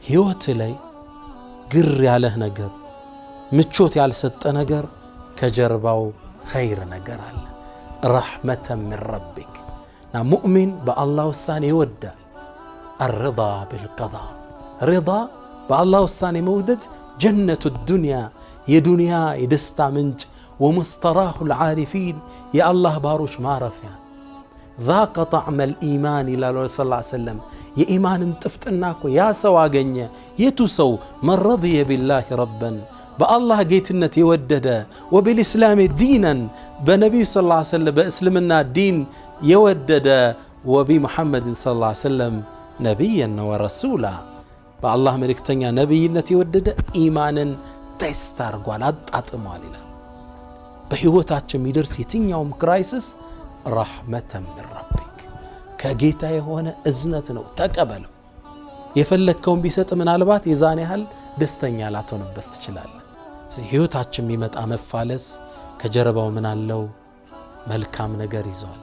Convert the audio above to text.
ህይወት ላይ ግር ያለህ ነገር ምቾት ያልሰጠ ነገር ከጀርባው ኸይር ነገር አለ ረሕመተን ሚን ረቢክ ና ሙእሚን በአላህ ውሳኔ ይወዳል الرضا بالقضاء رضا بالله ውሳኔ መውደድ ጀነቱ الدنيا የዱንያ የደስታ ምንጭ ومستراح العارفين يا الله باروش معرفيا ذاق طعم الإيمان إلى الله صلى الله عليه وسلم يا إيمان انتفتناكو يا سوا غنيا يتسو من رضي بالله ربا بالله جيتنا يودد وبالإسلام دينا بنبي صلى الله عليه وسلم بإسلامنا دين يودد وبمحمد صلى الله عليه وسلم نبيا ورسولا بالله ملكتنيا نبينا يودد إيمانا تسترقوا أطمال إلى በህይወታችን የሚደርስ የትኛውም ክራይሲስ ረሕመተን ሚን ረቢክ ከጌታ የሆነ እዝነት ነው ተቀበለው የፈለከውን ቢሰጥ ምናልባት የዛን ያህል ደስተኛ ላትሆንበት ትችላለህ ህይወታችን የሚመጣ መፋለስ ከጀርባው ምን አለው መልካም ነገር ይዟል